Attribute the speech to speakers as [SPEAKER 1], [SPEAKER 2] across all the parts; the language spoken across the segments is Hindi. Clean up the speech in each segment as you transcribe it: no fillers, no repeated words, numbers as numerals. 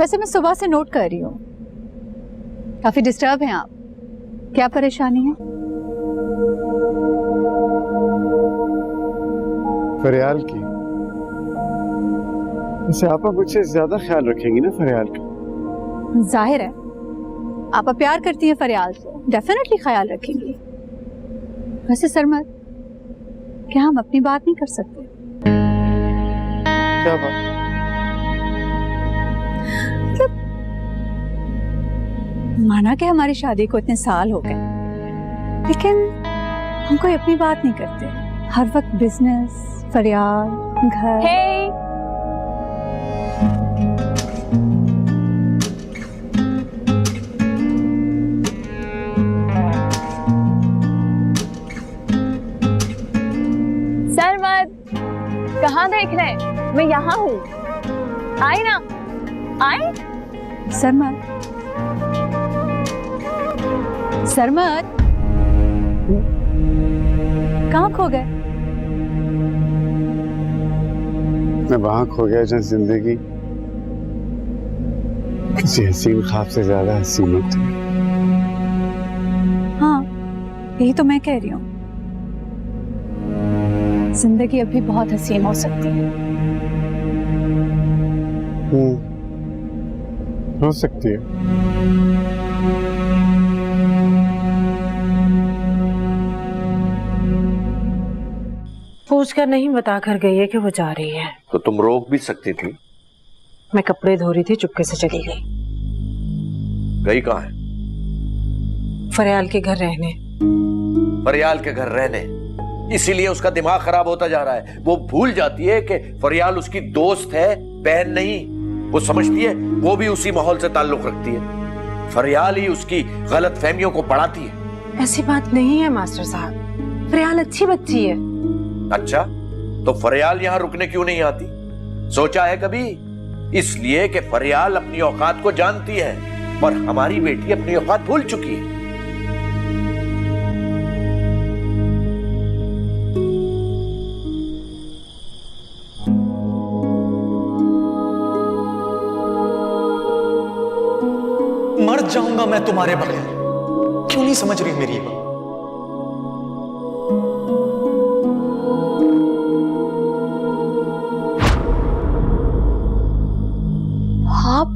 [SPEAKER 1] वैसे मैं सुबह से नोट कर रही हूँ, काफी डिस्टर्ब हैं आप। क्या परेशानी है?
[SPEAKER 2] फरियाल की। वैसे आप मुझसे ज्यादा ख्याल रखेंगी ना फरियाल का?
[SPEAKER 1] जाहिर है आप प्यार करती हैं फरियाल से, डेफिनेटली ख्याल रखेंगी। वैसे सरमद, क्या हम अपनी बात नहीं कर सकते?
[SPEAKER 2] क्या बात?
[SPEAKER 1] मतलब माना कि हमारी शादी को इतने साल हो गए, लेकिन हम कोई अपनी बात नहीं करते। हर वक्त बिजनेस, फरियाल, घर।
[SPEAKER 3] Hey! सरमद, कहाँ देख रहे हैं? मैं यहाँ हूँ, आए ना, आए।
[SPEAKER 1] सरमद, सरमद, कहाँ खो गए?
[SPEAKER 2] मैं वहां खो गया जहाँ जिंदगी किसी हसीन ख्वाब से ज्यादा हसीन होती है।
[SPEAKER 1] हाँ, यही तो मैं कह रही हूँ। जिंदगी अभी बहुत हसीन हो सकती है।
[SPEAKER 2] हो सकती है।
[SPEAKER 4] पूछ कर नहीं बता कर गई है कि वो जा रही है।
[SPEAKER 5] तो तुम रोक भी सकती थी।
[SPEAKER 4] मैं कपड़े धो रही थी, चुपके से चली गई।
[SPEAKER 5] गई कहाँ है?
[SPEAKER 4] फरियाल के घर रहने।
[SPEAKER 5] फरियाल के घर रहने? इसीलिए उसका दिमाग खराब होता जा रहा है। वो भूल जाती है कि फरियाल उसकी दोस्त है, बहन नहीं। वो समझती है वो भी उसी माहौल से ताल्लुक रखती है। फरियाल ही उसकी गलत फहमियों को बढ़ाती है।
[SPEAKER 4] ऐसी बात नहीं है मास्टर साहब, फरियाल अच्छी बच्ची है।
[SPEAKER 5] अच्छा, तो फरियाल यहां रुकने क्यों नहीं आती? सोचा है कभी? इसलिए कि फरियाल अपनी औकात को जानती है और हमारी बेटी अपनी औकात भूल चुकी है।
[SPEAKER 6] मर जाऊंगा मैं तुम्हारे बगैर। क्यों नहीं समझ रही मेरी बात?
[SPEAKER 3] आप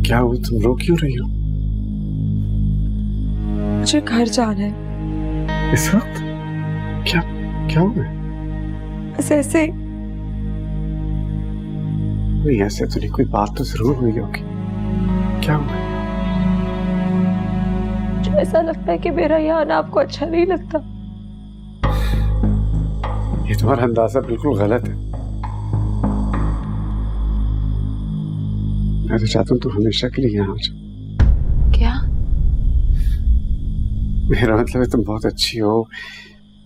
[SPEAKER 2] क्या हुआ? तुम रो क्यों रही हो?
[SPEAKER 4] मुझे घर जाना है।
[SPEAKER 2] इस वक्त? क्या क्या हुआ?
[SPEAKER 4] बस ऐसे
[SPEAKER 2] नहीं, ऐसे तो नहीं, कोई बात तो जरूर हुई होगी। क्या हुआ?
[SPEAKER 4] मुझे ऐसा लगता है कि मेरा यहाँ आना आपको अच्छा नहीं लगता।
[SPEAKER 2] ये तुम्हारा अंदाजा बिल्कुल गलत है। मैं तो चाहता हूँ तुम हमेशा के लिए यहाँ आ जाओ।
[SPEAKER 4] क्या?
[SPEAKER 2] मेरा मतलब है तुम बहुत अच्छी हो,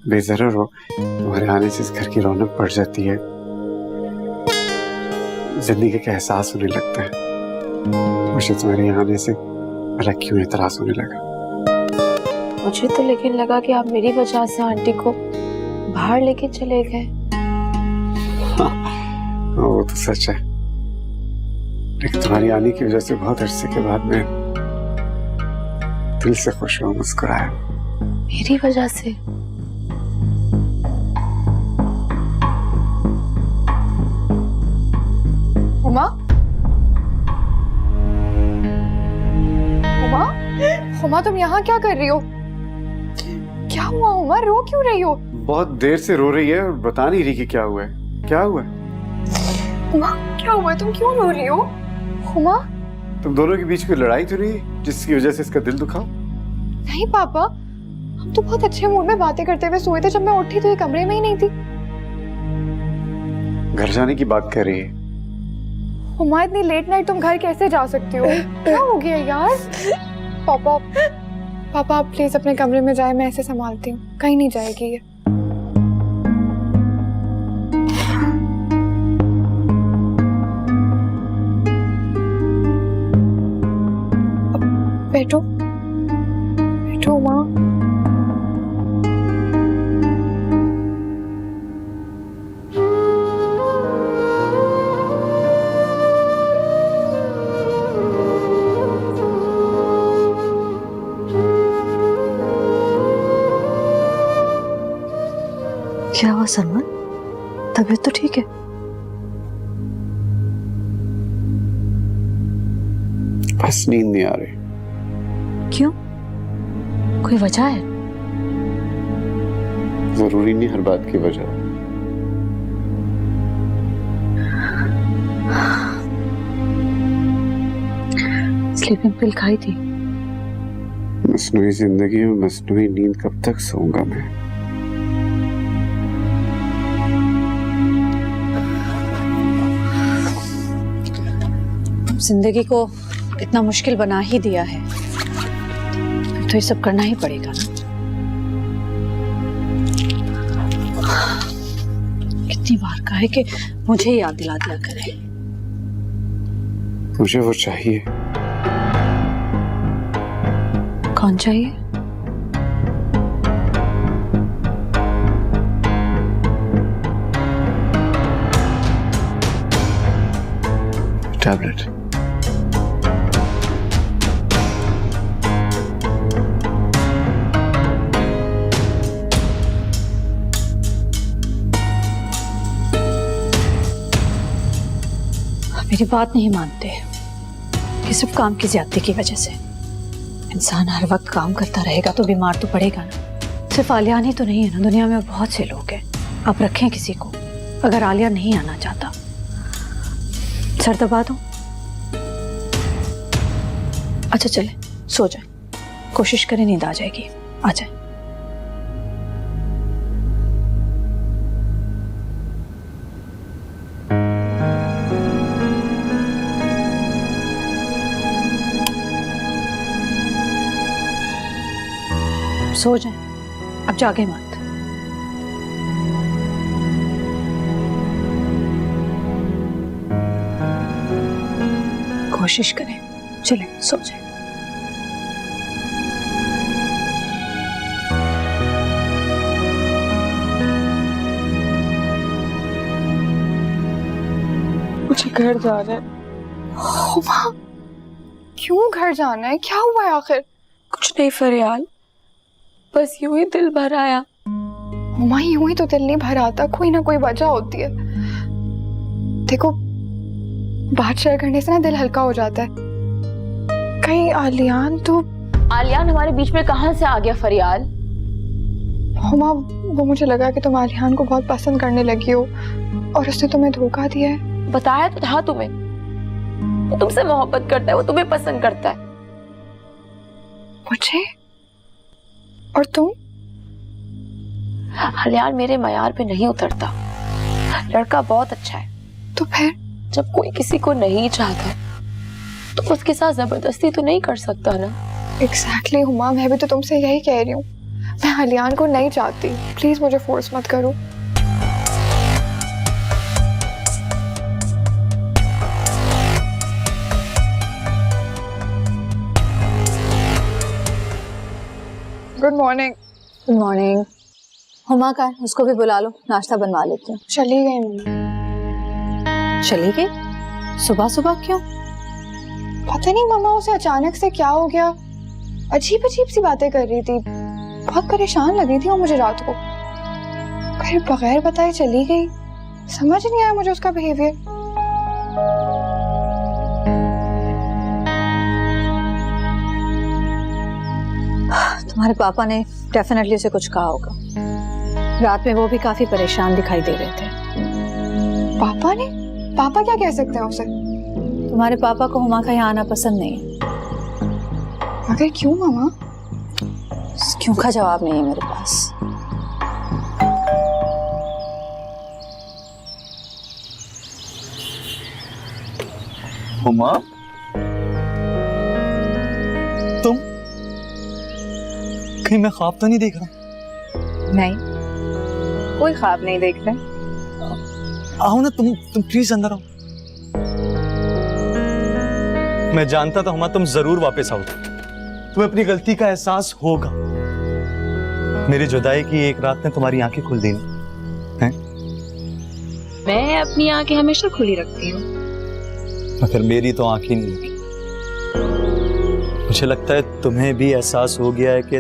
[SPEAKER 2] बेजरर हो। तुम्हारे आने से इस घर की रौनक बढ़ जाती है, जिंदगी का एहसास होने लगता है। मुझे तुम्हारे यहाँ आने से भला क्यों एतराज होने लगा?
[SPEAKER 3] मुझे तो लेकिन लगा कि आप मेरी वजह से आंटी को बाहर लेके चले गए।
[SPEAKER 2] वो तो सच है, लेकिन तुम्हारी आने की वजह से बहुत अरसे के बाद मैं दिल से खुश हुआ, मुस्कुराया।
[SPEAKER 3] मेरी वजह से?
[SPEAKER 7] उमा? उमा? उमा, तुम यहाँ क्या कर रही हो? क्या हुआ उमा, रो क्यों रही हो?
[SPEAKER 2] बहुत देर से रो रही है और बता नहीं रही कि क्या हुआ है। क्या हुआ है?
[SPEAKER 7] उमा, क्या हुआ? तुम क्यों रो रही हो? उमा?
[SPEAKER 2] तुम दोनों के बीच कोई लड़ाई तो नहीं जिसकी वजह से इसका दिल दुखा?
[SPEAKER 7] नहीं पापा, हम तो बहुत अच्छे मूड में बातें करते हुए सोए थे। जब मैं उठी तो ये कमरे में ही नहीं थी।
[SPEAKER 2] घर जाने की बात कर रही है।
[SPEAKER 7] उमा, इतनी लेट नाइट तुम घर कैसे जा सकती हो? क्या हो गया यार? पापा, पापा आप प्लीज अपने कमरे में जाए, मैं ऐसे संभालती हूँ, कहीं नहीं जाएगी ये। बैठो बैठो माँ।
[SPEAKER 1] क्या हुआ सलमान? तबीयत तो ठीक है?
[SPEAKER 2] बस नींद नहीं आ रही।
[SPEAKER 1] क्यों? कोई वजह है?
[SPEAKER 2] जरूरी नहीं हर बात की वजह।
[SPEAKER 1] स्लीपिंग पिल खाई थी?
[SPEAKER 2] मसनूई जिंदगी में मसनूई नींद कब तक सोऊंगा मैं?
[SPEAKER 1] जिंदगी को इतना मुश्किल बना ही दिया है तो ये सब करना ही पड़ेगा ना। कितनी बार कहा है कि मुझे याद दिला दिया करे।
[SPEAKER 2] मुझे वो चाहिए।
[SPEAKER 1] कौन चाहिए?
[SPEAKER 2] टैबलेट।
[SPEAKER 1] मेरी बात नहीं मानते कि सिर्फ काम की ज्यादती की वजह से इंसान हर वक्त काम करता रहेगा तो बीमार तो पड़ेगा ना। सिर्फ आलियान ही तो नहीं है ना, दुनिया में बहुत से लोग हैं। आप रखें किसी को, अगर आलिया नहीं आना चाहता सर दबा दो। अच्छा चले सो जाए, कोशिश करें नींद आ जाएगी। आ जाए। सो जाए, अब जागे मत। कोशिश करें, चले सो जाए।
[SPEAKER 7] मुझे घर जाना है। हुमा, क्यों घर जाना है? क्या हुआ है आखिर?
[SPEAKER 3] कुछ नहीं फरियाल, बस यूं ही दिल भर आया।
[SPEAKER 7] हुमा, यूं ही तो दिल नहीं भर आता, कोई ना कोई वजह होती है। देखो, बात शेयर करने से ना दिल हल्का हो जाता है। कहीं आलियान तो...
[SPEAKER 3] आलियान हमारे बीच में कहां से आ गया फरियाल?
[SPEAKER 7] हुमा, वो मुझे लगा कि तुम आलियान को बहुत पसंद करने लगी हो और उसने तुम्हें धोखा दिया है।
[SPEAKER 3] बताया तो था तुम्हें, वो तुमसे मोहब्बत करता है, वो तुम्हें पसंद करता है।
[SPEAKER 7] मुझे? और तुम?
[SPEAKER 3] आलियान मेरे मयार पे नहीं उतरता। लड़का बहुत अच्छा है।
[SPEAKER 7] तो फिर?
[SPEAKER 3] जब कोई किसी को नहीं चाहता तो उसके साथ जबरदस्ती तो नहीं कर सकता ना।
[SPEAKER 7] एग्जैक्टली हुमा, मैं भी तो तुमसे यही कह रही हूँ। मैं आलियान को नहीं चाहती, प्लीज मुझे फोर्स मत करो। Good morning.
[SPEAKER 1] Good morning. Huma का है, उसको भी बुला लो, नाश्ता बनवा लेती हूँ।
[SPEAKER 7] चली गई मम्मी।
[SPEAKER 1] चली गई? सुबह सुबह क्यों?
[SPEAKER 7] पता नहीं मम्मा, उसे अचानक से क्या हो गया, अजीब अजीब सी बातें कर रही थी। बहुत परेशान लगी थी वो मुझे रात को। फिर बगैर बताए चली गई। समझ नहीं आया मुझे उसका बिहेवियर।
[SPEAKER 1] तुम्हारे पापा ने डेफिनेटली उसे कुछ कहा होगा। रात में वो भी काफी परेशान दिखाई दे रहे थे।
[SPEAKER 7] पापा ने? पापा क्या कह सकते हैं उसे?
[SPEAKER 1] तुम्हारे पापा को हुमा का यहाँ आना पसंद नहीं है।
[SPEAKER 7] मगर क्यों मामा?
[SPEAKER 1] क्यों का जवाब नहीं है मेरे पास।
[SPEAKER 6] हुमा, तुम कहीं मैं ख्वाब तो नहीं देख रहा?
[SPEAKER 3] नहीं, कोई ख्वाब नहीं देख रहे।
[SPEAKER 6] आओ ना, तुम प्लीज अंदर आओ। मैं जानता था हुमा तुम जरूर वापस आओ। तुम्हें अपनी गलती का एहसास होगा। मेरी जुदाई की एक रात ने तुम्हारी आंखें खुल दी हैं?
[SPEAKER 3] मैं अपनी आंखें हमेशा खुली रखती हूँ।
[SPEAKER 6] मगर मेरी तो आंखें नहीं लगी। मुझे लगता है तुम्हें भी एहसास हो गया है कि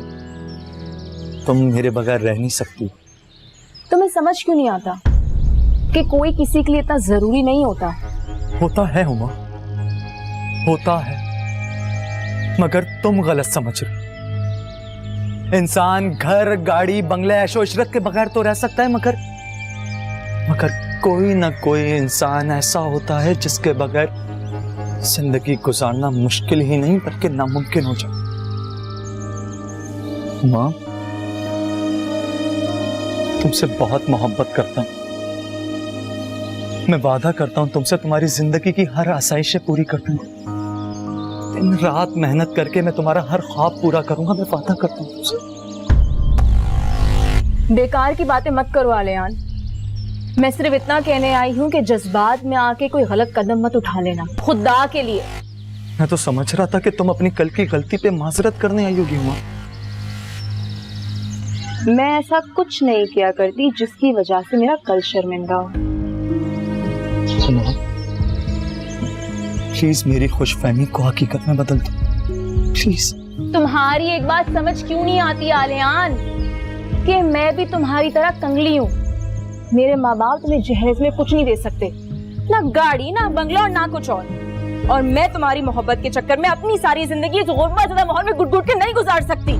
[SPEAKER 6] तुम मेरे बगैर रह नहीं सकती।
[SPEAKER 3] तुम्हें समझ क्यों नहीं आता कि कोई किसी के लिए इतना जरूरी नहीं होता?
[SPEAKER 6] होता है हुमा, होता है, मगर तुम गलत समझ रहे। इंसान घर, गाड़ी, बंगले, ऐशो इशरत के बगैर तो रह सकता है, मगर कोई ना कोई इंसान ऐसा होता है जिसके बगैर जिंदगी गुजारना मुश्किल ही नहीं बल्कि नामुमकिन हो जाए। मां, तुमसे बहुत मोहब्बत करता हूं। मैं वादा करता हूं तुमसे, तुम्हारी जिंदगी की हर आसाइशें पूरी कर दूंगा। दिन रात मेहनत करके मैं तुम्हारा हर ख्वाब पूरा करूंगा, मैं वादा करता हूं तुमसे।
[SPEAKER 3] बेकार की बातें मत करो आलियान। मैं सिर्फ इतना कहने आई हूँ कि जज्बात में आके कोई गलत कदम मत उठा लेना, खुदा के लिए।
[SPEAKER 6] मैं तो समझ रहा था कि तुम अपनी कल की गलती पे माजरत करने आई होगी मां।
[SPEAKER 3] मैं ऐसा कुछ नहीं किया करती जिसकी वजह से मेरा कल शर्मिंदा हो।
[SPEAKER 6] प्लीज मेरी खुशफहमी को हकीकत में बदल दो, प्लीज।
[SPEAKER 3] तुम्हारी एक बात समझ क्यों नहीं आती आलियान, कि मैं भी तुम्हारी तरह कंगली हूँ। मेरे माँ बाप तुम्हें जहेज में कुछ नहीं दे सकते, ना गाड़ी, ना बंगला और ना कुछ और मैं तुम्हारी मोहब्बत के चक्कर में अपनी सारी जिंदगी इस गुर्बतज़दा माहौल में घुट-घुट के नहीं गुजार सकती।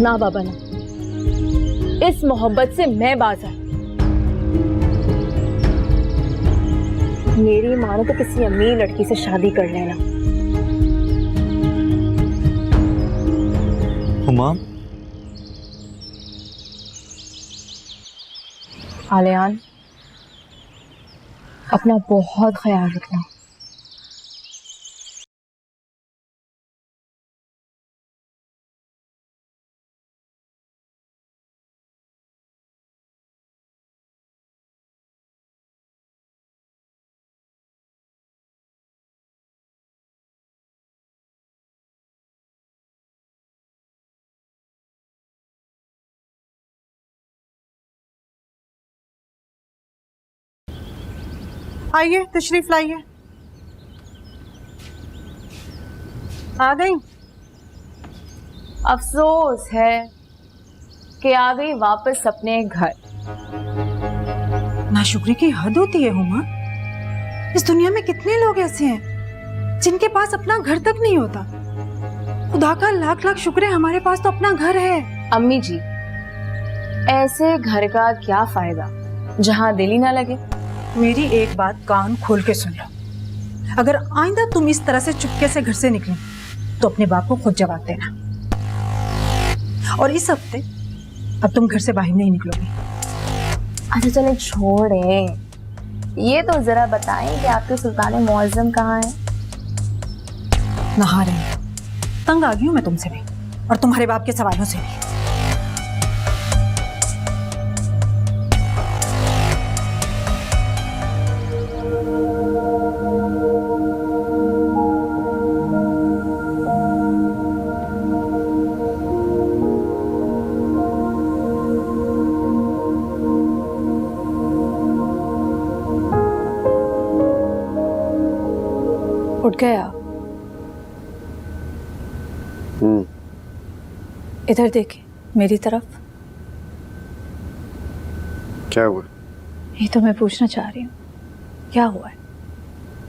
[SPEAKER 3] ना बाबा ना, इस मोहब्बत से मैं बाज़ार। मेरी मानो तो किसी अमीर लड़की से शादी कर लेना।
[SPEAKER 6] हुमा,
[SPEAKER 3] आलियान, अपना बहुत ख्याल रखना।
[SPEAKER 4] आइए, तशरीफ लाइए। आ गई?
[SPEAKER 3] अफसोस है कि आ गई वापस अपने घर।
[SPEAKER 4] नाशुक्री की हद होती है हुमा। इस दुनिया में कितने लोग ऐसे हैं जिनके पास अपना घर तक नहीं होता। खुदा का लाख लाख शुक्र है हमारे पास तो अपना घर है।
[SPEAKER 3] अम्मी जी, ऐसे घर का क्या फायदा जहाँ दिल ही ना लगे।
[SPEAKER 4] मेरी एक बात कान खोल के सुन लो, अगर आइंदा तुम इस तरह से चुपके से घर से निकली तो अपने बाप को खुद जवाब देना। और इस हफ्ते अब तुम घर से बाहर नहीं निकलोगी।
[SPEAKER 3] अच्छा चले छोड़े, ये तो जरा बताएं कि आपके सुल्तान मुअज्जम कहाँ है?
[SPEAKER 4] नहा रहे। तंग आ गई हूँ मैं तुमसे भी और तुम्हारे बाप के सवालों से भी।
[SPEAKER 1] उठ गया? इधर देखिए, मेरी तरफ।
[SPEAKER 2] क्या हुआ?
[SPEAKER 1] ये तो मैं पूछना चाह रही हूँ, क्या हुआ है?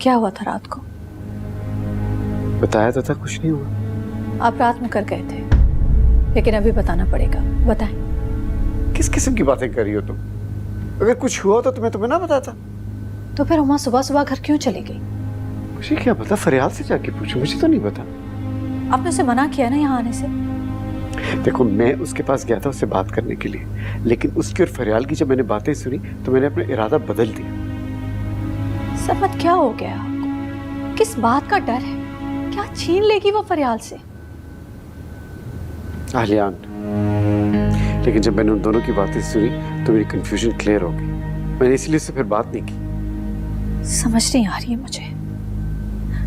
[SPEAKER 1] क्या हुआ था रात को?
[SPEAKER 2] बताया तो था कुछ नहीं हुआ।
[SPEAKER 1] आप रात में कर गए थे, लेकिन अभी बताना पड़ेगा। बताएं।
[SPEAKER 2] किस किस्म की बातें कर रही हो तुम? अगर कुछ हुआ तो तुम्हें ना बताता।
[SPEAKER 1] तो फिर उमा सुबह सुबह घर क्यों चली गई?
[SPEAKER 2] मुझे क्या पता, फरियाद से जाके पूछो, मुझे तो नहीं पता।
[SPEAKER 1] आपने उसे मना किया ना यहाँ आने से?
[SPEAKER 2] देखो, मैं उसके पास गया था उससे बात करने के लिए, लेकिन उसकी और फरियाल की जब मैंने बातें सुनी तो मैंने अपना इरादा बदल दिया।
[SPEAKER 1] सरमत, क्या हो गया आपको? किस बात का डर है? क्या छीन लेगी वो फरियाल से?
[SPEAKER 2] आलियान, लेकिन जब मैंने उन दोनों की बातें सुनी तो मेरी कंफ्यूजन क्लियर हो गई। मैंने इसलिए उससे फिर बात नहीं की।
[SPEAKER 1] समझ नहीं आ रही है मुझे,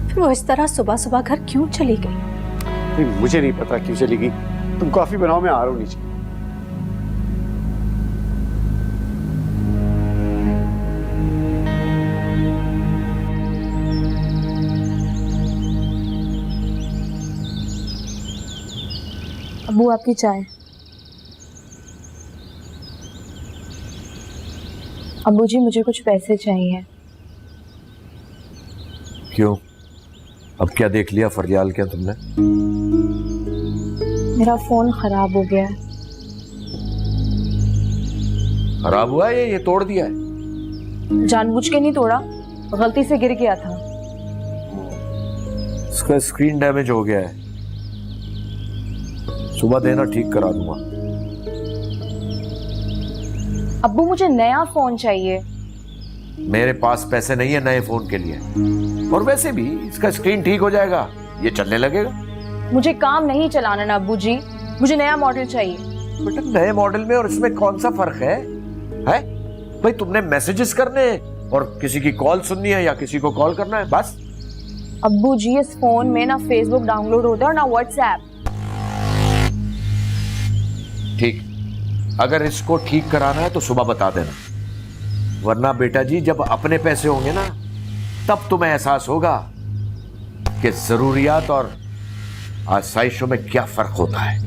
[SPEAKER 1] फिर वो इस तरह सुबह सुबह घर क्यों चली गई?
[SPEAKER 2] नहीं, मुझे नहीं पता क्यों चली गई। तुम कॉफी बनाओ, मैं आ रहा हूँ नीचे।
[SPEAKER 3] अब्बू आपकी चाय। अब्बू जी मुझे कुछ पैसे चाहिए।
[SPEAKER 5] क्यों? अब क्या देख लिया फरियाल क्या तुमने?
[SPEAKER 3] मेरा फोन खराब हो गया है।
[SPEAKER 5] खराब हुआ है ये तोड़ दिया है?
[SPEAKER 3] जानबूझ के नहीं तोड़ा, गलती से गिर गया था।
[SPEAKER 5] इसका स्क्रीन डैमेज हो गया है, सुबह देना ठीक करा दूंगा।
[SPEAKER 3] अब्बू मुझे नया फोन चाहिए।
[SPEAKER 5] मेरे पास पैसे नहीं है नए फोन के लिए, और वैसे भी इसका स्क्रीन ठीक हो जाएगा, ये चलने लगेगा।
[SPEAKER 3] मुझे काम नहीं चलाना ना अब्बू जी, मुझे नया मॉडल चाहिए।
[SPEAKER 5] बेटा नए मॉडल में और इसमें कौन सा फर्क है? भाई तुमने मैसेजेस करने हैं और किसी की कॉल सुननी है या किसी को कॉल करना है, बस।
[SPEAKER 3] अब्बू जी इस फोन में ना फेसबुक डाउनलोड होता है और ना व्हाट्सएप।
[SPEAKER 5] ठीक, अगर इसको ठीक कराना है तो सुबह बता देना, वरना बेटा जी जब अपने पैसे होंगे ना तब तुम्हें एहसास होगा कि जरूरियात और आसाइशों में क्या फर्क होता है।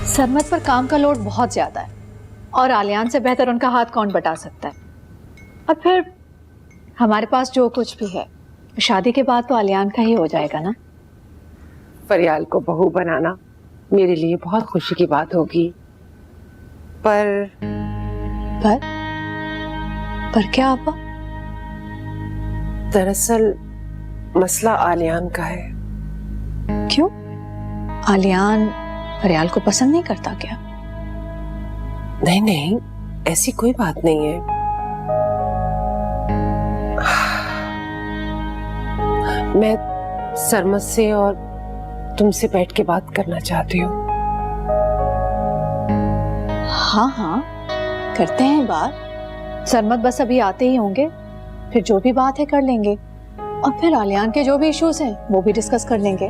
[SPEAKER 1] सरमत पर काम का लोड बहुत ज्यादा है और आलियान से बेहतर उनका हाथ कौन बटा सकता है। और फिर हमारे पास जो कुछ भी है शादी के बाद तो आलियान का ही हो जाएगा ना।
[SPEAKER 8] फरियाल को बहू बनाना मेरे लिए बहुत खुशी की बात होगी, पर
[SPEAKER 1] क्या आपा?
[SPEAKER 8] दरअसल मसला आलियान का है।
[SPEAKER 1] क्यों? आलियान फरियाल को पसंद नहीं करता क्या?
[SPEAKER 8] नहीं नहीं, ऐसी कोई बात नहीं है। मैं सरमत से और तुमसे बैठ के बात करना चाहती हूँ।
[SPEAKER 1] हाँ हाँ करते हैं बात। सरमत बस अभी आते ही होंगे, फिर जो भी बात है कर लेंगे और फिर आलियान के जो भी इश्यूज हैं वो भी डिस्कस कर लेंगे।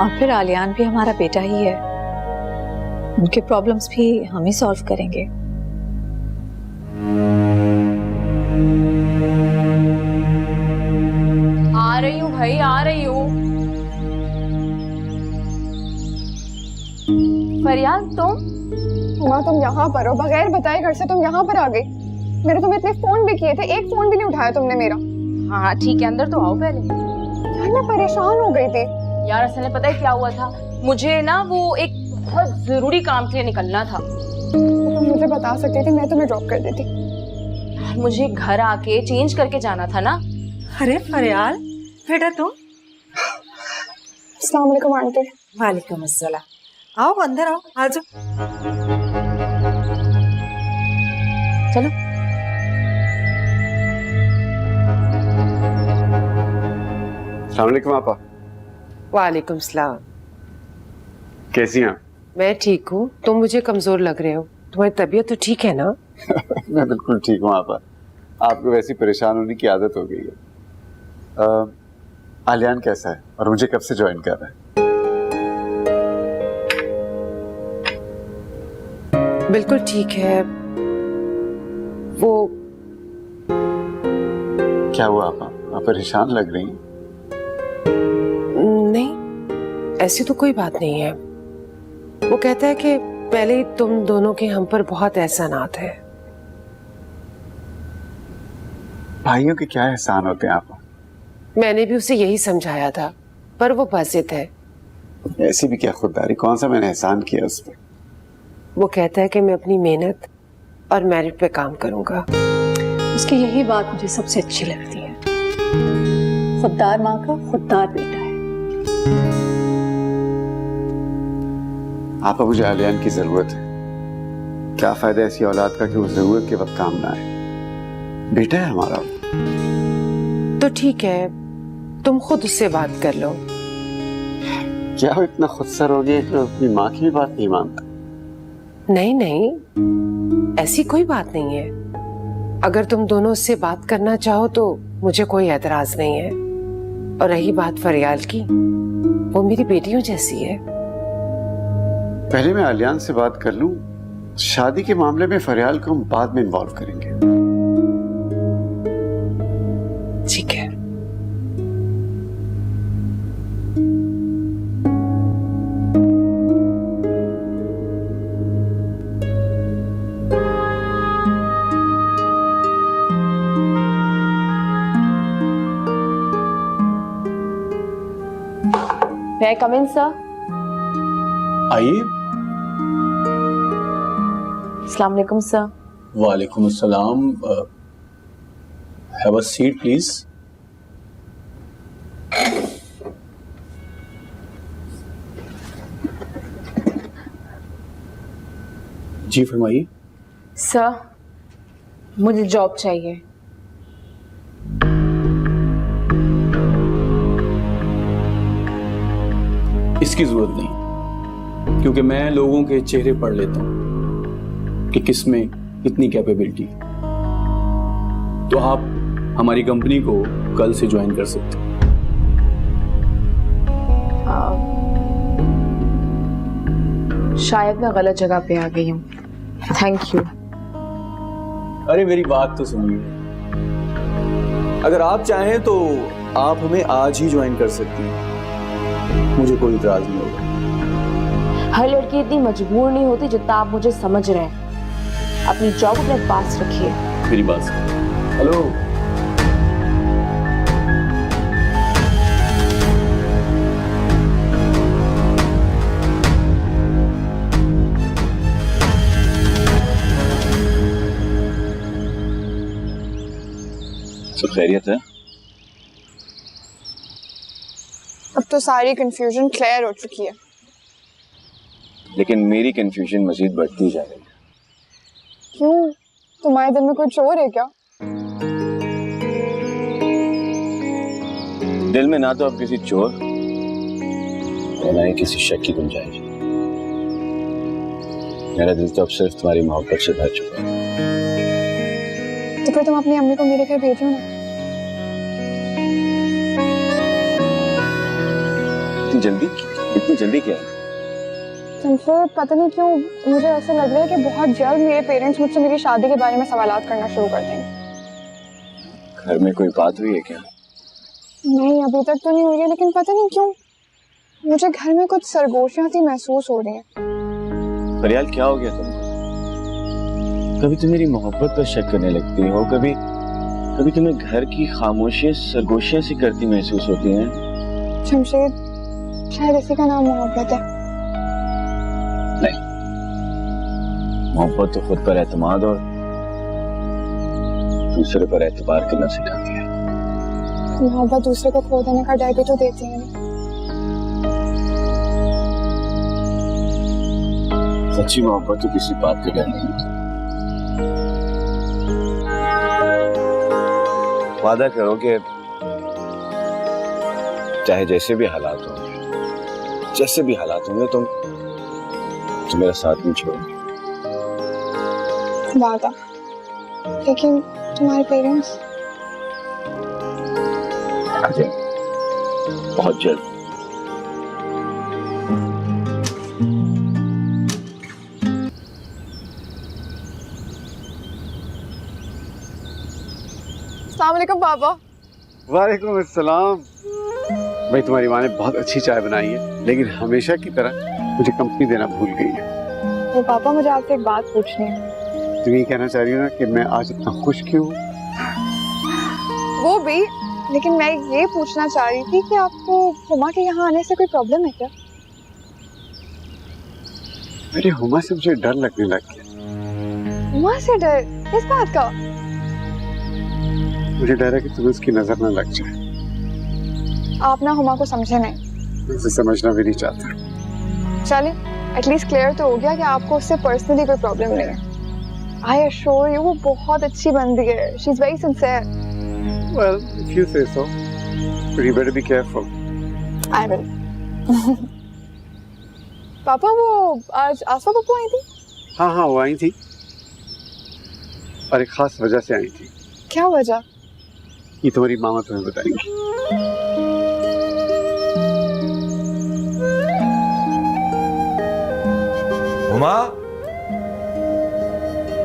[SPEAKER 1] और फिर आलियान भी हमारा बेटा ही है, उनके प्रॉब्लम्स भी हम ही सॉल्व करेंगे।
[SPEAKER 3] आ रही हूँ भाई, आ रही हूँ। फरियाल तुम?
[SPEAKER 7] माँ तुम यहाँ पर हो, बगैर बताए घर से तुम यहाँ पर आ गई। मेरे तुम्हें इतने फोन भी किए थे, एक फोन भी नहीं उठाया तुमने मेरा।
[SPEAKER 3] हाँ ठीक है, अंदर तो आओ पहले।
[SPEAKER 7] यार मैं परेशान हो गई थी।
[SPEAKER 3] यार असल में पता है क्या हुआ था, मुझे ना वो एक बहुत जरूरी काम के लिए निकलना था।
[SPEAKER 7] तो तुम मुझे बता सकती थी, मैं तुम्हें ड्रॉप कर देती।
[SPEAKER 3] मुझे घर आके चेंज करके जाना था ना।
[SPEAKER 4] अरे फरियाल बेटा तुम।
[SPEAKER 7] अस्सलाम वालेकुम आंटी।
[SPEAKER 4] वालेकुम अस्सलाम। आओ अंदर आओ, आ जाओ।
[SPEAKER 3] चलो।
[SPEAKER 2] अस्सलाम वालेकुम आपा।
[SPEAKER 8] वालेकुम सलाम।
[SPEAKER 2] कैसी हैं आप?
[SPEAKER 8] मैं ठीक हूँ, तुम मुझे कमजोर लग रहे हो। तुम्हारी तबीयत तो ठीक है ना?
[SPEAKER 2] मैं बिल्कुल ठीक हूँ आपा। आपको वैसी परेशान होने की आदत हो गई है। आलियान कैसा है और मुझे कब से ज्वाइन कर रहा है?
[SPEAKER 8] बिल्कुल ठीक है। वो
[SPEAKER 2] क्या हुआ आपा? आप परेशान लग रही हैं।
[SPEAKER 8] नहीं, ऐसी तो कोई बात नहीं है। वो कहता है कि पहले ही तुम दोनों के हम पर बहुत एहसानात है।
[SPEAKER 2] भाइयों के क्या एहसान होते हैं आपा?
[SPEAKER 8] मैंने भी उसे यही समझाया था, पर वो बाजिद है।
[SPEAKER 2] ऐसी भी क्या खुददारी, कौन सा मैंने एहसान किया उस पर?
[SPEAKER 8] वो कहता है कि मैं अपनी मेहनत और मेरिट पे काम करूंगा।
[SPEAKER 1] उसकी यही बात मुझे सबसे अच्छी लगती है। खुददार माँ का खुददार बेटा है।
[SPEAKER 2] आपा मुझे आलियान की जरूरत है। क्या फायदा ऐसी औलाद का कि वो जरूरत के वक्त काम ना आए। बेटा है हमारा।
[SPEAKER 8] तो ठीक है, तुम खुद उससे बात कर लो।
[SPEAKER 2] क्या वो इतना खुदसर हो गया कि अपनी माँ की भी बात नहीं मानता?
[SPEAKER 8] नहीं नहीं, ऐसी कोई बात नहीं है। अगर तुम दोनों उससे बात करना चाहो तो मुझे कोई एतराज नहीं है। और रही बात फरियाल की, वो मेरी बेटियों जैसी है।
[SPEAKER 2] पहले मैं आलियान से बात कर लूं, शादी के मामले में फरियाल को हम बाद में इन्वॉल्व करेंगे।
[SPEAKER 8] ठीक है।
[SPEAKER 3] May I come in, sir?
[SPEAKER 9] आइए।
[SPEAKER 3] Assalamu alaikum, sir.
[SPEAKER 9] वालेकुम अस्सलाम। Have a seat please. जी फरमाइए।
[SPEAKER 3] सर, मुझे जॉब चाहिए।
[SPEAKER 9] इसकी जरूरत नहीं, क्योंकि मैं लोगों के चेहरे पढ़ लेता हूं कि किस में कितनी कैपेबिलिटी। तो आप हमारी कंपनी को कल से ज्वाइन कर सकते हैं।
[SPEAKER 3] शायद मैं गलत जगह पे आ गई हूँ। Thank you.
[SPEAKER 9] अरे मेरी बात तो सुनिए, अगर आप चाहें तो आप हमें आज ही ज्वाइन कर सकती हैं, मुझे कोई इतराज नहीं होगा।
[SPEAKER 3] हर लड़की इतनी मजबूर नहीं होती जितना आप मुझे समझ रहे हैं। अपनी जॉब अपने पास रखिए।
[SPEAKER 9] मेरी बात सुनिए। हेलो,
[SPEAKER 10] सब खैरियत है?
[SPEAKER 7] अब तो सारी कंफ्यूजन क्लियर हो चुकी है।
[SPEAKER 10] लेकिन मेरी कंफ्यूजन मजीद बढ़ती जा रही है।
[SPEAKER 7] क्यों? तुम्हारे दिल में कोई चोर है क्या?
[SPEAKER 10] दिल में ना तो अब किसी चोर और ना ही किसी शक की गुंजाइश। मेरा दिल तो अब सिर्फ तुम्हारी मोहब्बत से भर चुका है।
[SPEAKER 7] तो फिर तुम अपनी अम्मी को मेरे घर भेजो ना।
[SPEAKER 10] इतनी जल्दी क्या है?
[SPEAKER 7] तुमसे पता नहीं क्यों मुझे ऐसा लग रहा है कि बहुत जल्द मेरे पेरेंट्स मुझसे मेरी शादी के बारे में सवालात करना शुरू कर देंगे।
[SPEAKER 10] घर में कोई बात हुई है क्या?
[SPEAKER 7] नहीं, अभी तक तो नहीं हुई है, लेकिन पता नहीं क्यों मुझे घर में कुछ सरगोशियां सी महसूस हो रही हैं।
[SPEAKER 10] फरियाल, क्या हो गया तुमको? कभी तुम मेरी मोहब्बत पर शक करने लगती हो, कभी तुम्हें घर की खामोशियां सरगोशियां सी करती महसूस होती हैं।
[SPEAKER 7] शमशेद, शायद इसी का नाम मोहब्बत है।
[SPEAKER 10] नहीं, मोहब्बत तो खुद पर एतमाद और दूसरे पर एतबार करना सिखाती है।
[SPEAKER 7] मोहब्बत दूसरे को खो देने का डर भी तो देती है ना।
[SPEAKER 10] सच्ची मोहब्बत तो किसी बात का डर नहीं। वादा करो कि चाहे जैसे भी हालात होंगे तुम मेरा साथ नहीं छोड़ोगे।
[SPEAKER 7] वादा? लेकिन तुम्हारे पेरेंट्स?
[SPEAKER 10] बहुत जल्द।
[SPEAKER 7] अस्सलाम वालेकुम पापा।
[SPEAKER 2] वालेकुम अस्सलाम। भाई, तुम्हारी माँ ने बहुत अच्छी चाय बनाई है, लेकिन हमेशा की तरह मुझे कंपनी देना भूल गई है।
[SPEAKER 7] वो पापा, मुझे आपसे एक बात पूछनी है।
[SPEAKER 2] तुम ये कहना चाह रही हो ना कि मैं आज इतना खुश क्यों हूँ?
[SPEAKER 7] वो भी, लेकिन मैं ये पूछना चाह रही थी कि आपको हुमा के यहाँ आने से कोई प्रॉब्लम है क्या?
[SPEAKER 2] अरे हुमा से मुझे डर लगने लग गया।
[SPEAKER 7] हुमा से डर? किस बात का?
[SPEAKER 2] मुझे डर है कि तुम्हें उसकी नजर न लग जाए।
[SPEAKER 7] आप ना हुमा को समझे नहीं।
[SPEAKER 2] उसे समझना भी नहीं चाहता।
[SPEAKER 7] चलिए, एटलीस्ट क्लियर तो हो गया कि आपको उससे पर्सनली कोई प्रॉब्लम नहीं है। आई एश्योर यू, वो बहुत अच्छी बंदी है। She is very sincere.
[SPEAKER 2] Well, if you say so, but you better be careful.
[SPEAKER 7] I will. पापा, वो आज आसफा पप्पू आई थी?
[SPEAKER 2] हाँ, वो आई थी और एक खास वजह से आई थी।
[SPEAKER 7] क्या वजह?
[SPEAKER 2] ये तुम्हारी मामा तुम्हें बताएंगी।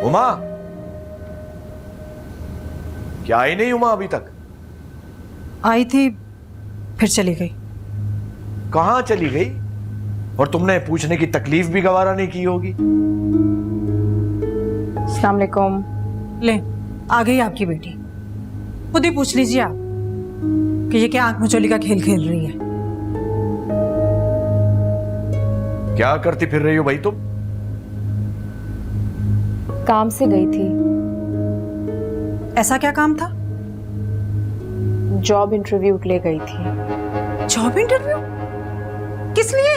[SPEAKER 5] उमा क्या आई नहीं उमा अभी तक?
[SPEAKER 4] आई थी फिर चली गई।
[SPEAKER 5] कहां चली गई? और तुमने पूछने की तकलीफ भी गवारा नहीं की होगी।
[SPEAKER 3] अस्सलाम वालेकुम।
[SPEAKER 4] ले आ गई आपकी बेटी। खुद ही पूछ लीजिए आप कि ये क्या आंख मचोली का खेल खेल रही है।
[SPEAKER 5] क्या करती फिर रही हो भाई तुम?
[SPEAKER 3] काम से गई थी।
[SPEAKER 4] ऐसा क्या काम था?
[SPEAKER 3] जॉब इंटरव्यू के लिए गई थी।
[SPEAKER 4] Job interview? किस लिए?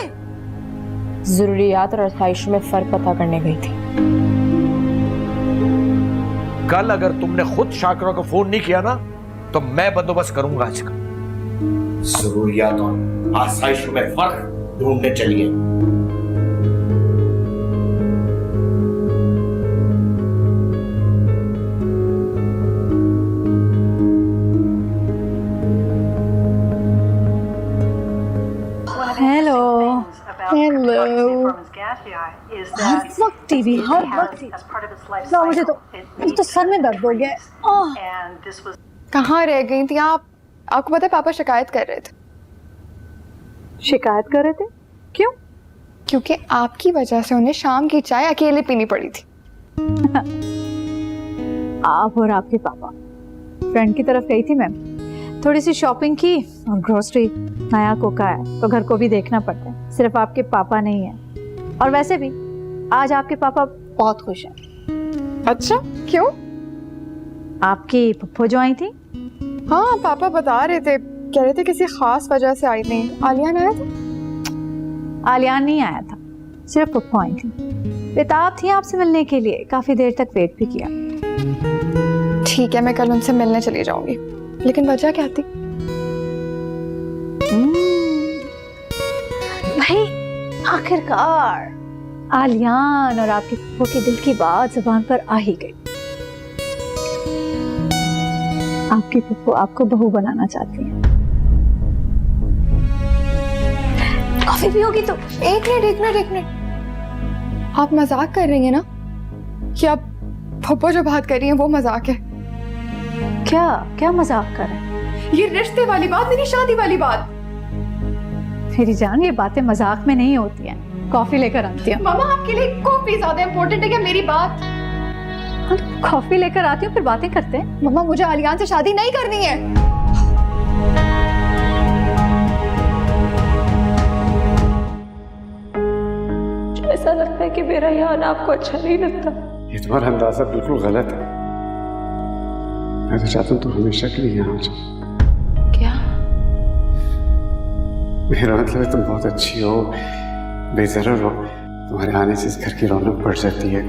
[SPEAKER 3] जरूरियात और आसाइशों में फर्क पता करने गई थी।
[SPEAKER 5] कल अगर तुमने खुद शाकरा को फोन नहीं किया ना तो मैं बंदोबस्त करूंगा आज का। जरूरियात और आसाइशों में फर्क ढूंढने चलिए।
[SPEAKER 1] हेलो।
[SPEAKER 7] हेलो।
[SPEAKER 1] हर वक्त टीवी, हर वक्त। ना मुझे तो सर में दर्द हो गया।
[SPEAKER 7] कहाँ रह गई थी आप? आपको पता है पापा शिकायत कर रहे थे।
[SPEAKER 1] शिकायत कर रहे थे? क्यों?
[SPEAKER 7] क्योंकि आपकी वजह से उन्हें शाम की चाय अकेले पीनी पड़ी थी।
[SPEAKER 1] आप और आपके पापा। फ्रेंड की तरफ गई थी मैम, थोड़ी सी शॉपिंग की और ग्रोसरी। नया कोका है तो घर को भी देखना पड़ता है, सिर्फ आपके पापा नहीं है। और वैसे भी आज आपके पापा बहुत खुश हैं।
[SPEAKER 7] अच्छा, क्यों?
[SPEAKER 1] आपकी फुफ्फो जो आई थी।
[SPEAKER 7] हाँ, पापा बता रहे थे, कह रहे थे किसी खास वजह से आई नहीं। आलियान आया था?
[SPEAKER 1] आलियान नहीं आया था, सिर्फ फुफ्फो आई थी। बेताब थी आपसे मिलने के लिए, काफी देर तक वेट भी किया।
[SPEAKER 7] ठीक है, मैं कल उनसे मिलने चली जाऊंगी, लेकिन वजह क्या थी?
[SPEAKER 1] भाई आखिरकार आलियान और आपके फुफ्फो के दिल की बात जुबान पर आ ही गई। आपकी फुफ्फो आपको बहू बनाना चाहती है। कॉफी पियोगी तो?
[SPEAKER 7] एक मिनट। आप मजाक कर रही हैं ना? कि आप फुफ्फो जो बात कर रही हैं वो मजाक है?
[SPEAKER 1] क्या मजाक कर रहे हैं?
[SPEAKER 7] ये रिश्ते वाली बात, मेरी शादी वाली बात।
[SPEAKER 1] मेरी जान, ये बातें मजाक में नहीं होती हैं। कॉफी लेकर आती हूँ।
[SPEAKER 7] मामा, आपके लिए कॉफी ज्यादा इम्पोर्टेंट है क्या मेरी बात?
[SPEAKER 1] कॉफी लेकर आती हूँ, फिर बातें करते हैं।
[SPEAKER 7] मम्मा, मुझे आलियान से शादी नहीं करनी है।
[SPEAKER 3] ऐसा लगता है कि मेरा यहाँ आपको अच्छा नहीं लगता।
[SPEAKER 2] ये तुम्हारा अंदाजा बिल्कुल गलत है। मैं तो चाहता हूँ तुम हमेशा के लिए यहाँ आ जाओ।
[SPEAKER 3] क्या?
[SPEAKER 2] मेरा मतलब है तुम बहुत अच्छी हो, बेजरर हो। तुम्हारे आने से इस घर की रौनक बढ़ जाती है,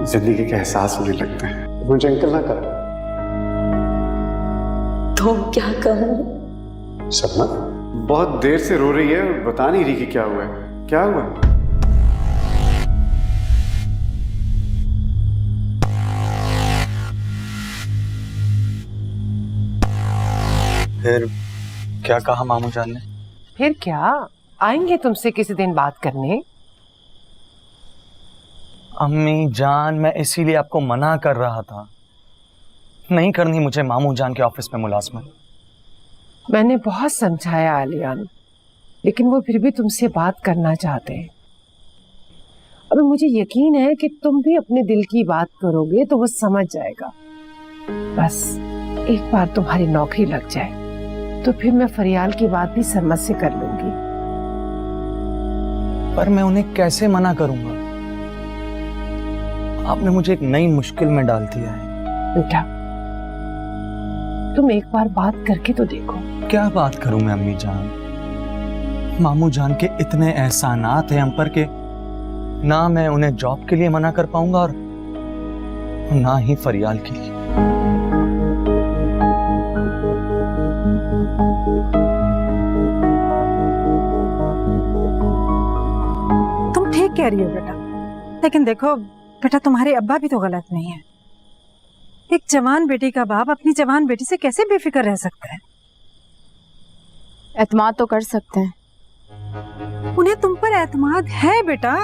[SPEAKER 2] जिंदगी का एहसास होने लगता है। मुझे अंकल ना करो।
[SPEAKER 3] तो क्या कहूँ?
[SPEAKER 2] सपना बहुत देर से रो रही है, बता नहीं रही कि क्या हुआ है। क्या हुआ?
[SPEAKER 6] फिर क्या कहा मामू जान ने?
[SPEAKER 8] फिर क्या, आएंगे तुमसे किसी दिन बात करने।
[SPEAKER 6] अम्मी जान, मैं इसीलिए आपको मना कर रहा था, नहीं करनी मुझे मामू जान के ऑफिस में मुलाजमत।
[SPEAKER 8] मैंने बहुत समझाया आलियान, लेकिन वो फिर भी तुमसे बात करना चाहते हैं। और मुझे यकीन है कि तुम भी अपने दिल की बात करोगे तो वो समझ जाएगा। बस एक बार तुम्हारी नौकरी लग जाए तो फिर मैं फरियाल की बात भी सरमत से कर लूंगी।
[SPEAKER 6] पर मैं उन्हें कैसे मना करूंगा? आपने मुझे एक नई मुश्किल में डाल दिया है।
[SPEAKER 8] बेटा, तुम एक बार बात करके तो देखो।
[SPEAKER 6] क्या बात करूं मैं अम्मी जान? मामू जान के इतने एहसानात हैं हम पर के ना मैं उन्हें जॉब के लिए मना कर पाऊंगा और ना ही फरियाल के लिए।
[SPEAKER 4] तुम ठीक कह रही हो बेटा, लेकिन देखो बेटा, तुम्हारे अब्बा भी तो गलत नहीं है। एक जवान बेटी का बाप अपनी जवान बेटी से कैसे बेफिक्र रह सकता है?
[SPEAKER 7] एतमाद तो कर सकते हैं।
[SPEAKER 4] उन्हें तुम पर एतमाद है बेटा,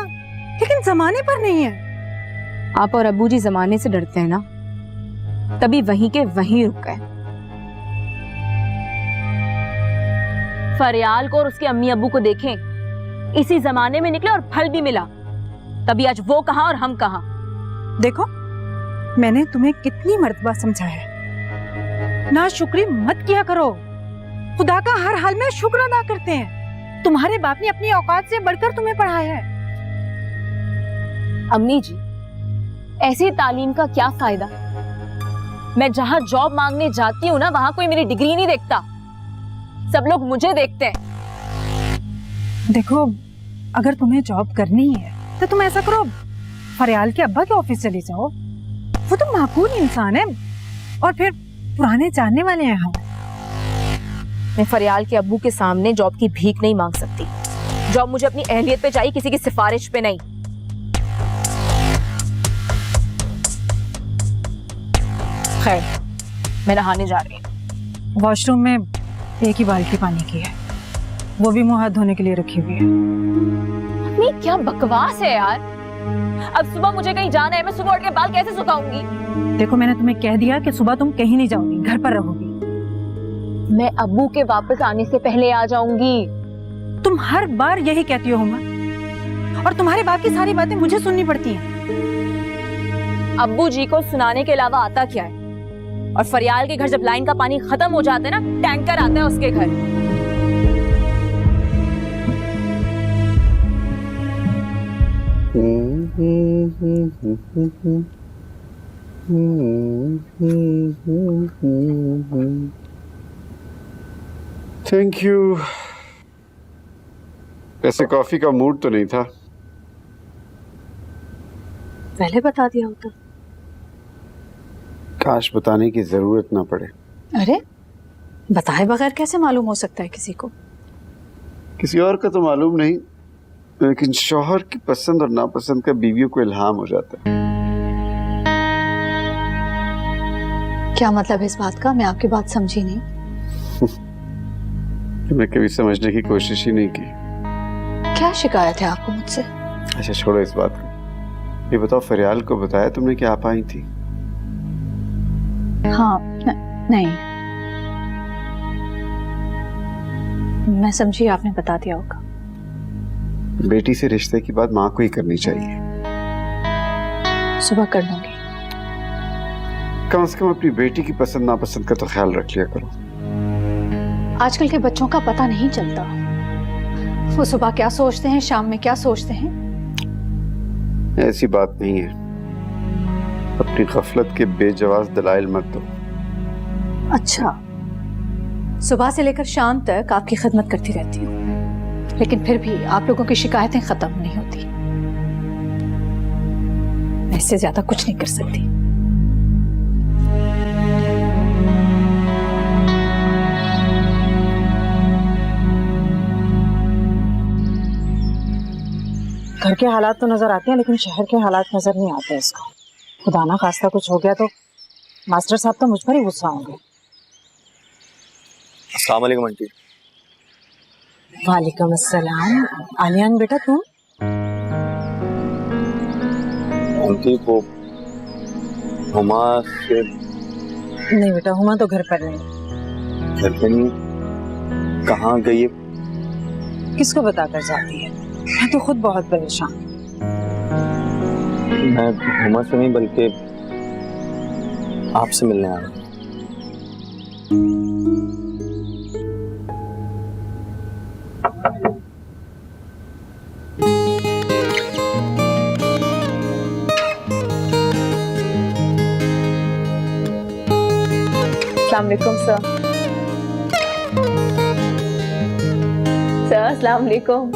[SPEAKER 4] लेकिन जमाने पर नहीं है।
[SPEAKER 3] आप और अब्बू जी जमाने से डरते हैं ना, तभी वहीं के वहीं रुक गए। फरियाल को और उसके अम्मी अब्बू को देखें, इसी जमाने में निकले और फल भी मिला। तभी आज वो कहाँ और हम कहाँ।
[SPEAKER 4] देखो, मैंने तुम्हें कितनी मर्तबा समझाया है, ना शुक्री मत किया करो। खुदा का हर हाल में शुक्र अदा करते हैं। तुम्हारे बाप ने अपनी औकात से बढ़कर तुम्हें पढ़ाया है।
[SPEAKER 3] अम्मी जी, ऐसी तालीम का क्या फायदा? मैं जहां जॉब मांगने जाती हूँ ना, वहां कोई मेरी डिग्री नहीं देखता, सब लोग मुझे देखते हैं।
[SPEAKER 4] देखो, अगर तुम्हें जॉब करनी है तो तुम ऐसा करो, फरियाल के अब्बा के ऑफिस चली जाओ। वो तो माकूल इंसान है और फिर पुराने जानने वाले हैं हम।
[SPEAKER 3] मैं फरियाल के अब्बू के सामने जॉब की भीख नहीं मांग सकती। जॉब मुझे अपनी अहलियत पे चाहिए, किसी की सिफारिश पे नहीं। खैर, मैं नहाने जा रही हूँ।
[SPEAKER 4] वॉशरूम में एक ही बाल्टी पानी की है, वो भी मुंह हाथ धोने के लिए रखी हुई है।
[SPEAKER 3] नहीं, क्या बकवास है यार। अब सुबह मुझे कहीं जाना है, मैं सुबह उठ के बाल कैसे सुखाऊंगी?
[SPEAKER 4] देखो, मैंने तुम्हें कह दिया कि सुबह तुम कहीं नहीं जाओगी, घर पर रहोगी।
[SPEAKER 3] मैं अब्बू के वापस आने से पहले आ जाऊंगी।
[SPEAKER 4] तुम हर बार यही कहती हो हुमा, और तुम्हारे बाप की सारी बातें मुझे सुननी पड़ती हैं।
[SPEAKER 3] अब्बू जी को सुनाने के अलावा आता क्या है? और फरियाल के घर जब लाइन का पानी खत्म हो जाता है ना, टैंकर आता है उसके घर।
[SPEAKER 2] Thank you. ऐसे कॉफी का मूड तो नहीं था।
[SPEAKER 1] पहले बता दिया होता।
[SPEAKER 2] काश बताने की जरूरत ना पड़े।
[SPEAKER 1] अरे, बताए बगैर कैसे मालूम हो सकता है किसी को?
[SPEAKER 2] किसी और का तो मालूम नहीं, लेकिन शौहर की पसंद और नापसंद का बीवियों को इल्हाम हो जाता है।
[SPEAKER 1] क्या मतलब है इस बात का? मैं आपकी बात समझी नहीं।
[SPEAKER 2] मैं कभी समझने की कोशिश ही नहीं की।
[SPEAKER 1] क्या शिकायत है आपको मुझसे?
[SPEAKER 2] अच्छा, छोड़ो इस बात को। ये बताओ, फरियाल को बताया तुमने कि आप आई थी?
[SPEAKER 1] हाँ, नहीं, मैं समझी आपने बता दिया होगा।
[SPEAKER 2] बेटी से रिश्ते की बात माँ को ही करनी चाहिए।
[SPEAKER 1] सुबह कर लूंगी।
[SPEAKER 2] कम से कम अपनी बेटी की पसंद नापसंद का तो ख्याल रख लिया करो।
[SPEAKER 1] आजकल के बच्चों का पता नहीं चलता, वो सुबह क्या सोचते हैं, शाम में क्या सोचते हैं।
[SPEAKER 2] ऐसी बात नहीं है। अपनी गफलत के बेजवाज दलाइल मत दो।
[SPEAKER 1] अच्छा, सुबह से लेकर शाम तक आपकी खिदमत करती रहती हूँ, लेकिन फिर भी आप लोगों की शिकायतें खत्म नहीं होती। मैं इससे ज्यादा कुछ नहीं कर सकती।
[SPEAKER 4] घर के हालात तो नजर आते हैं, लेकिन शहर के हालात नजर नहीं आते इसको। खुदा ना खास्ता कुछ हो गया तो मास्टर साहब तो मुझ पर ही गुस्सा होंगे।
[SPEAKER 6] अस्सलाम वालेकुम आंटी।
[SPEAKER 4] वालेकुम अस्सलाम। आलियान बेटा, तुम?
[SPEAKER 10] आंटी, वो हुमा से
[SPEAKER 4] नहीं बेटा, हुमा तो घर पर नहीं।
[SPEAKER 10] घर पे नहीं? कहाँ गई है?
[SPEAKER 4] किसको बताकर जाती है? मैं तो खुद बहुत परेशान।
[SPEAKER 10] मैं हुमा से नहीं बल्कि आपसे मिलने आया हूँ।
[SPEAKER 3] अस्सलाम वालेकुम सर। सर, अस्सलाम वालेकुम।